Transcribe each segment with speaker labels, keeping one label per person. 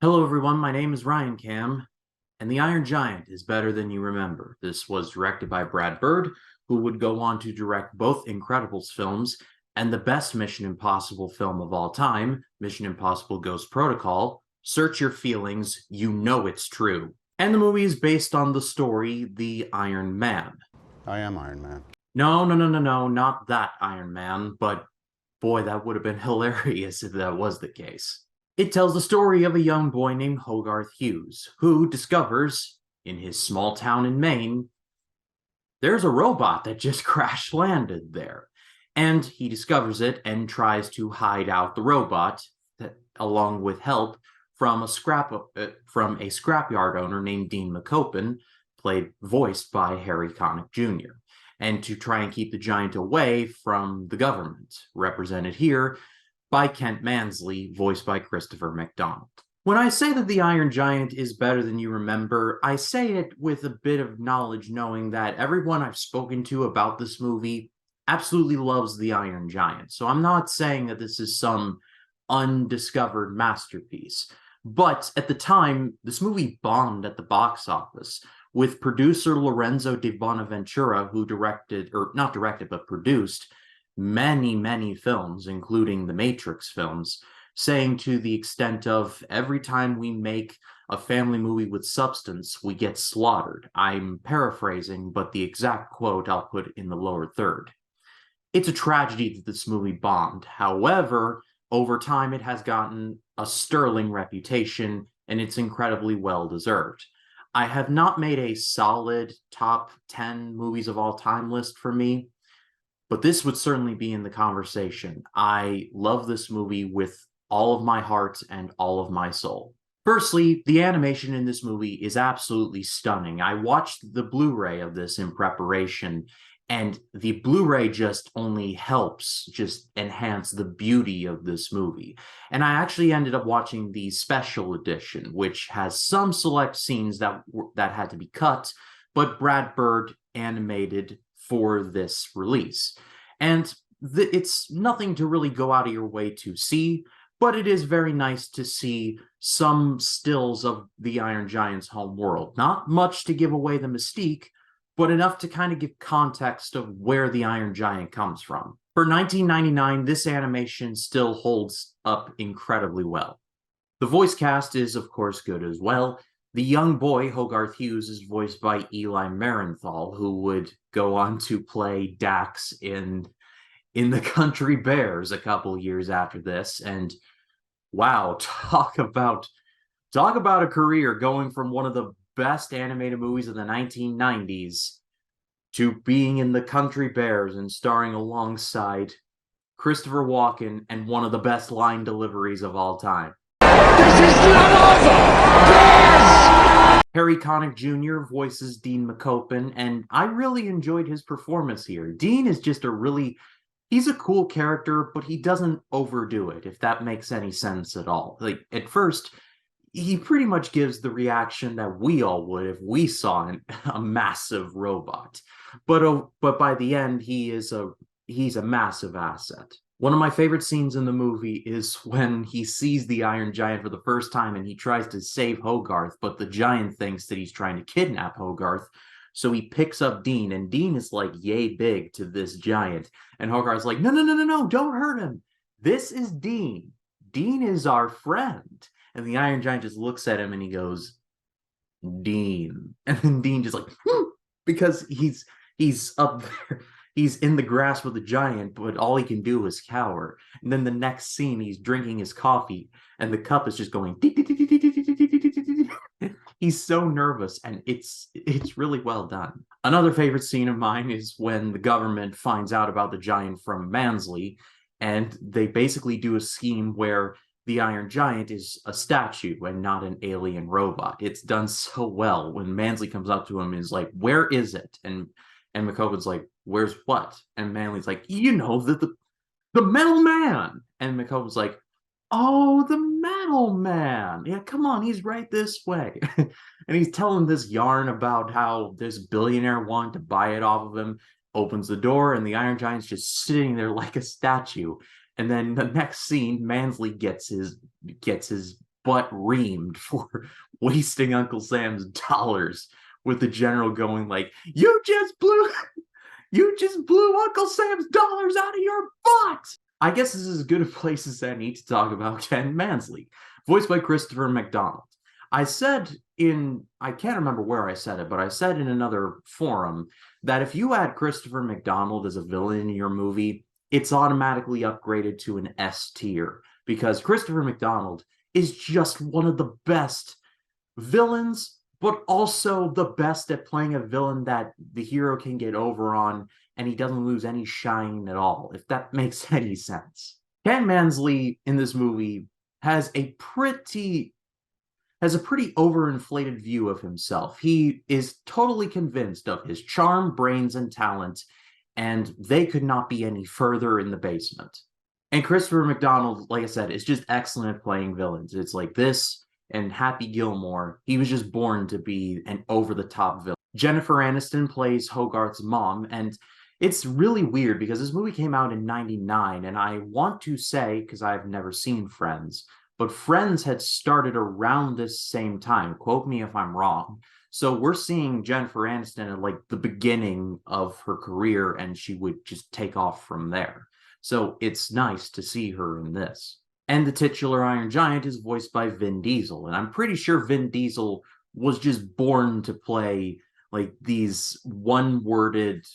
Speaker 1: Hello, everyone. My name is Ryan Cam, and The Iron Giant is better than you remember. This was directed by Brad Bird, who would go on to direct both Incredibles films and the best Mission Impossible film of all time, Mission Impossible Ghost Protocol. Search your feelings, you know it's true. And the movie is based on the story The Iron Man.
Speaker 2: I am Iron Man.
Speaker 1: No, no, no, no, no, not that Iron Man, but boy, that would have been hilarious if that was the case. It tells the story of a young boy named Hogarth Hughes, who discovers, in his small town in Maine, there's a robot that just crash landed there. And he discovers it and tries to hide out the robot, along with help from a scrapyard owner named Dean McCopin, voiced by Harry Connick Jr., and to try and keep the giant away from the government, represented here by Kent Mansley, voiced by Christopher McDonald. When I say that The Iron Giant is better than you remember, I say it with a bit of knowledge, knowing that everyone I've spoken to about this movie absolutely loves The Iron Giant. So I'm not saying that this is some undiscovered masterpiece. But at the time, this movie bombed at the box office, with producer Lorenzo di Bonaventura, who directed, or not directed, but produced many, many films, including the Matrix films, saying to the extent of, every time we make a family movie with substance, we get slaughtered. I'm paraphrasing, but the exact quote I'll put in the lower third. It's a tragedy that this movie bombed. However, over time, it has gotten a sterling reputation, and it's incredibly well deserved. I have not made a solid top 10 movies of all time list for me, but this would certainly be in the conversation. I love this movie with all of my heart and all of my soul. Firstly, the animation in this movie is absolutely stunning. I watched the Blu-ray of this in preparation, and the Blu-ray just only helps just enhance the beauty of this movie. And I actually ended up watching the special edition, which has some select scenes that had to be cut, but Brad Bird animated for this release. And it's nothing to really go out of your way to see, but it is very nice to see some stills of the Iron Giant's home world. Not much to give away the mystique, but enough to kind of give context of where the Iron Giant comes from. For 1999, this animation still holds up incredibly well. The voice cast is, of course, good as well. The young boy, Hogarth Hughes, is voiced by Eli Marienthal, who would go on to play Dax in the Country Bears a couple years after this. And wow, talk about a career going from one of the best animated movies of the 1990s to being in the Country Bears and starring alongside Christopher Walken and one of the best line deliveries of all time. This is none other! Harry Connick Jr. voices Dean McCopin, and I really enjoyed his performance here. Dean is just he's a cool character, but he doesn't overdo it, if that makes any sense at all. Like, at first, he pretty much gives the reaction that we all would if we saw a massive robot. But by the end, he's a massive asset. One of my favorite scenes in the movie is when he sees the Iron Giant for the first time and he tries to save Hogarth, but the giant thinks that he's trying to kidnap Hogarth. So he picks up Dean, and Dean is like yay big to this giant. And Hogarth's like, no, no, no, no, no, don't hurt him. This is Dean. Dean is our friend. And the Iron Giant just looks at him and he goes, Dean. And then Dean just like, because he's up there. He's in the grass with the giant, but all he can do is cower. And then the next scene, he's drinking his coffee, and the cup is just going. He's so nervous, and it's really well done. Another favorite scene of mine is when the government finds out about the giant from Mansley, and they basically do a scheme where the Iron Giant is a statue and not an alien robot. It's done so well. When Mansley comes up to him and is like, "Where is it?" and McCoven's like, "Where's what?" And Manley's like, "You know, the metal man." And McCoven's like, "Oh, the metal man. Yeah, come on, he's right this way." And he's telling this yarn about how this billionaire wanted to buy it off of him, opens the door, and the Iron Giant's just sitting there like a statue. And then the next scene, Mansley gets his butt reamed for wasting Uncle Sam's dollars, with the general going like, you just blew Uncle Sam's dollars out of your butt. I guess this is as good a place as any to talk about Ken Mansley, voiced by Christopher McDonald. I can't remember where I said it, but I said in another forum that if you add Christopher McDonald as a villain in your movie, it's automatically upgraded to an S tier, because Christopher McDonald is just one of the best villains, but also the best at playing a villain that the hero can get over on, and he doesn't lose any shine at all, if that makes any sense. Ken Mansley in this movie has a pretty overinflated view of himself. He is totally convinced of his charm, brains, and talent, and they could not be any further in the basement. And Christopher McDonald, like I said, is just excellent at playing villains. It's like this and Happy Gilmore. He was just born to be an over-the-top villain. Jennifer Aniston plays Hogarth's mom, and it's really weird because this movie came out in '99, and I want to say, because I've never seen Friends, but Friends had started around this same time. Quote me if I'm wrong. So we're seeing Jennifer Aniston at like the beginning of her career, and she would just take off from there. So it's nice to see her in this. And the titular Iron Giant is voiced by Vin Diesel, and I'm pretty sure Vin Diesel was just born to play like these one-worded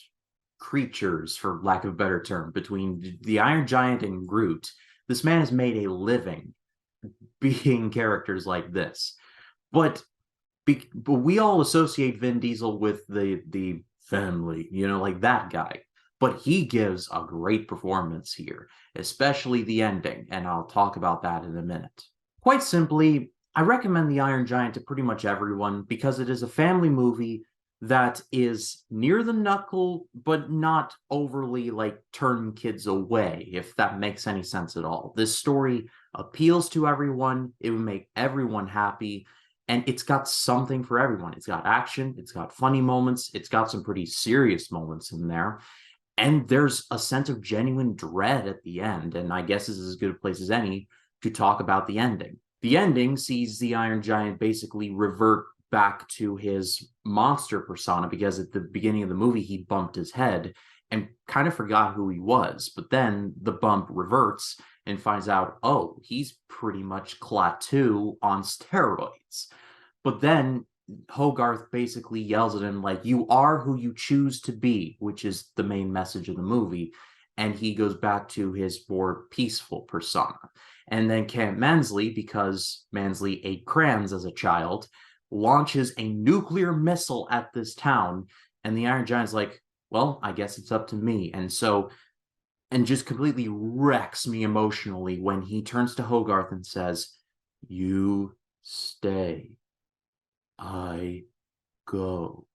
Speaker 1: creatures, for lack of a better term, between the Iron Giant and Groot. This man has made a living being characters like this, but we all associate Vin Diesel with the family, like that guy. But he gives a great performance here, especially the ending, and I'll talk about that in a minute. Quite simply, I recommend The Iron Giant to pretty much everyone because it is a family movie that is near the knuckle, but not overly like turn kids away, if that makes any sense at all. This story appeals to everyone, it would make everyone happy, and it's got something for everyone. It's got action, it's got funny moments, it's got some pretty serious moments in there, and there's a sense of genuine dread at the end, and I guess this is as good a place as any to talk about the ending. The ending sees the Iron Giant basically revert back to his monster persona, because at the beginning of the movie he bumped his head and kind of forgot who he was, but then the bump reverts and finds out, oh, he's pretty much Klaatu on steroids. But then Hogarth basically yells at him like, you are who you choose to be, which is the main message of the movie, and he goes back to his more peaceful persona. And then Camp Mansley, because Mansley ate crayons as a child, launches a nuclear missile at this town, and the Iron Giant's like, well, I guess it's up to me. And just completely wrecks me emotionally when he turns to Hogarth and says, you stay, I go,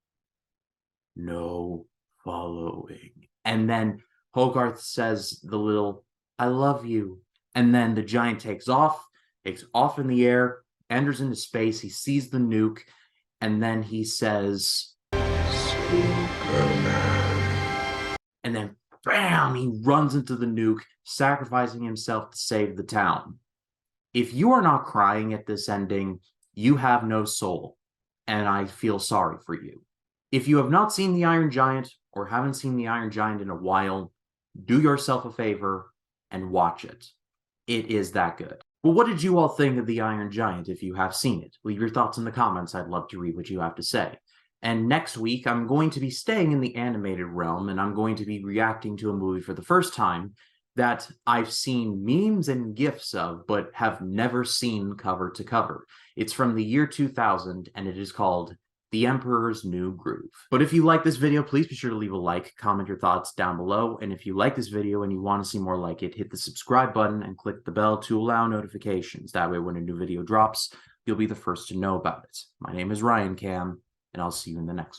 Speaker 1: no following. And then Hogarth says the little, I love you. And then the giant takes off in the air, enters into space, he sees the nuke, and then he says, Superman. And then, bam, he runs into the nuke, sacrificing himself to save the town. If you are not crying at this ending, you have no soul, and I feel sorry for you. If you have not seen The Iron Giant, or haven't seen The Iron Giant in a while, do yourself a favor and watch it. It is that good. Well, what did you all think of The Iron Giant if you have seen it? Leave your thoughts in the comments. I'd love to read what you have to say. And next week, I'm going to be staying in the animated realm, and I'm going to be reacting to a movie for the first time that I've seen memes and GIFs of, but have never seen cover to cover. It's from the year 2000, and it is called The Emperor's New Groove. But if you like this video, please be sure to leave a like, comment your thoughts down below, and if you like this video and you want to see more like it, hit the subscribe button and click the bell to allow notifications. That way when a new video drops, you'll be the first to know about it. My name is Ryan Cam, and I'll see you in the next one.